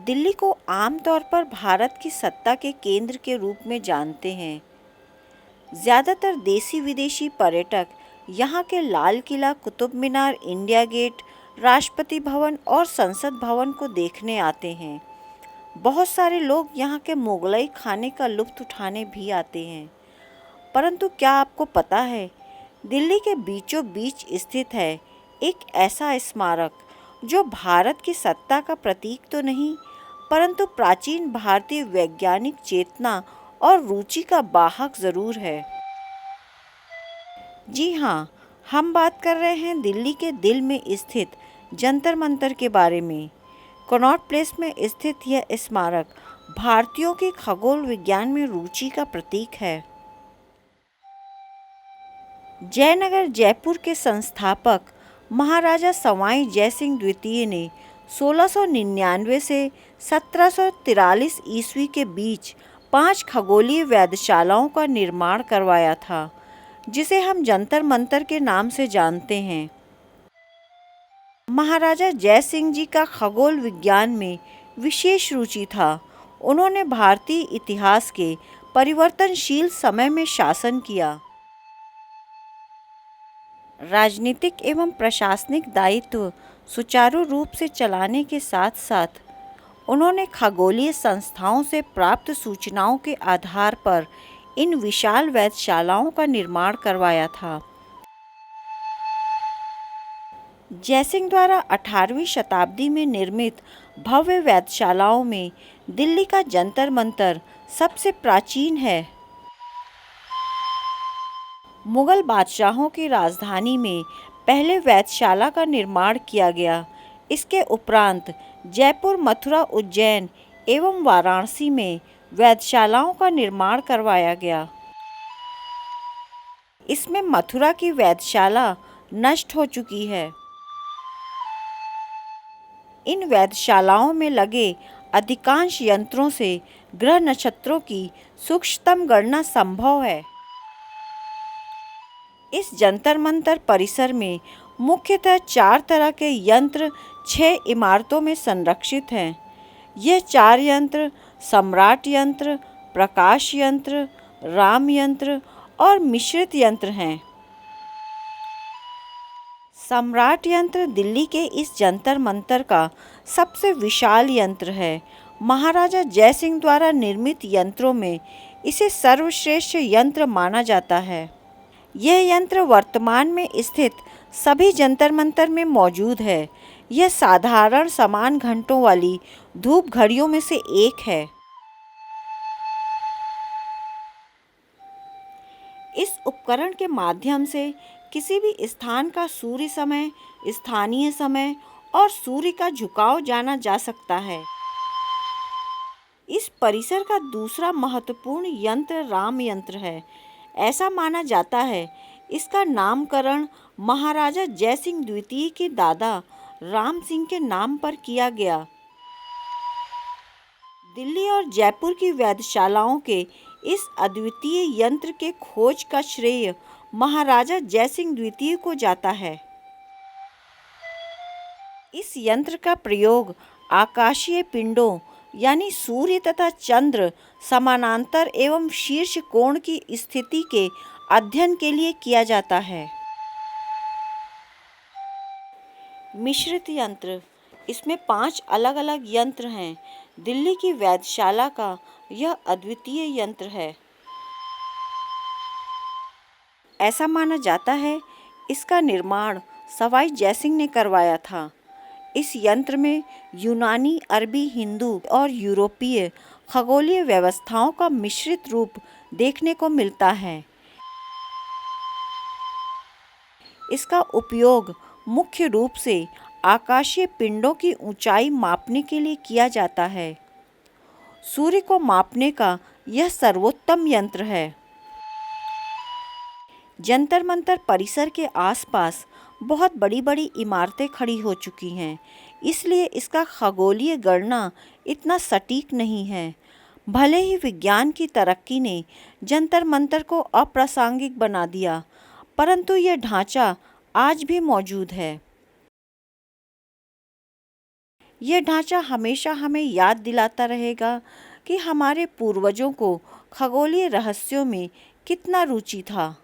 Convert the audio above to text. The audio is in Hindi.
दिल्ली को आमतौर पर भारत की सत्ता के केंद्र के रूप में जानते हैं। ज़्यादातर देसी विदेशी पर्यटक यहाँ के लाल किला, कुतुब मीनार, इंडिया गेट, राष्ट्रपति भवन और संसद भवन को देखने आते हैं। बहुत सारे लोग यहाँ के मुगलई खाने का लुत्फ़ उठाने भी आते हैं। परंतु क्या आपको पता है, दिल्ली के बीचों बीच स्थित है एक ऐसा स्मारक जो भारत की सत्ता का प्रतीक तो नहीं, परंतु प्राचीन भारतीय वैज्ञानिक चेतना और रुचि का वाहक ज़रूर है। जी हाँ, हम बात कर रहे हैं दिल्ली के दिल में स्थित जंतर मंतर के बारे में। कनॉट प्लेस में स्थित यह स्मारक भारतीयों की खगोल विज्ञान में रुचि का प्रतीक है। जयनगर जयपुर के संस्थापक महाराजा सवाई जयसिंह द्वितीय ने 1699 से 1743 ईस्वी के बीच 5 खगोलीय वेधशालाओं का निर्माण करवाया था, जिसे हम जंतर मंतर के नाम से जानते हैं। महाराजा जयसिंह जी का खगोल विज्ञान में विशेष रुचि था। उन्होंने भारतीय इतिहास के परिवर्तनशील समय में शासन किया। राजनीतिक एवं प्रशासनिक दायित्व सुचारू रूप से चलाने के साथ साथ उन्होंने खगोलीय संस्थाओं से प्राप्त सूचनाओं के आधार पर इन विशाल वेधशालाओं का निर्माण करवाया था। जयसिंह द्वारा 18वीं शताब्दी में निर्मित भव्य वेधशालाओं में दिल्ली का जंतर मंतर सबसे प्राचीन है। मुगल बादशाहों की राजधानी में पहले वेधशाला का निर्माण किया गया। इसके उपरांत जयपुर, मथुरा, उज्जैन एवं वाराणसी में वेधशालाओं का निर्माण करवाया गया। इसमें मथुरा की वेधशाला नष्ट हो चुकी है। इन वेधशालाओं में लगे अधिकांश यंत्रों से ग्रह नक्षत्रों की सूक्ष्मतम गणना संभव है। इस जंतर मंतर परिसर में मुख्यतः 4 तरह के यंत्र 6 इमारतों में संरक्षित हैं। यह 4 यंत्र सम्राट यंत्र, प्रकाश यंत्र, राम यंत्र और मिश्रित यंत्र हैं। सम्राट यंत्र दिल्ली के इस जंतर मंतर का सबसे विशाल यंत्र है। महाराजा जयसिंह द्वारा निर्मित यंत्रों में इसे सर्वश्रेष्ठ यंत्र माना जाता है। यह यंत्र वर्तमान में स्थित सभी जंतर मंतर में मौजूद है। यह साधारण समान घंटों वाली धूप घड़ियों में से एक है। इस उपकरण के माध्यम से किसी भी स्थान का सूर्य समय, स्थानीय समय और सूर्य का झुकाव जाना जा सकता है। इस परिसर का दूसरा महत्वपूर्ण यंत्र राम यंत्र है। ऐसा माना जाता है इसका नामकरण महाराजा जयसिंह द्वितीय के दादा राम सिंह के नाम पर किया गया। दिल्ली और जयपुर की वेधशालाओं के इस अद्वितीय यंत्र के खोज का श्रेय महाराजा जयसिंह द्वितीय को जाता है। इस यंत्र का प्रयोग आकाशीय पिंडों यानी सूर्य तथा चंद्र समानांतर एवं शीर्ष कोण की स्थिति के अध्ययन के लिए किया जाता है। मिश्रित यंत्र, इसमें 5 अलग अलग यंत्र हैं। दिल्ली की वेधशाला का यह अद्वितीय यंत्र है। ऐसा माना जाता है इसका निर्माण सवाई जयसिंह ने करवाया था। इस यंत्र में यूनानी, अरबी, हिंदू और यूरोपीय खगोलीय व्यवस्थाओं का मिश्रित रूप देखने को मिलता है। इसका उपयोग मुख्य रूप से आकाशीय पिंडों की ऊंचाई मापने के लिए किया जाता है। सूर्य को मापने का यह सर्वोत्तम यंत्र है। जंतर मंतर परिसर के आसपास बहुत बड़ी बड़ी इमारतें खड़ी हो चुकी हैं, इसलिए इसका खगोलीय गणना इतना सटीक नहीं है। भले ही विज्ञान की तरक्की ने जंतर मंतर को अप्रासंगिक बना दिया, परंतु यह ढांचा आज भी मौजूद है। यह ढांचा हमेशा हमें याद दिलाता रहेगा कि हमारे पूर्वजों को खगोलीय रहस्यों में कितना रुचि था।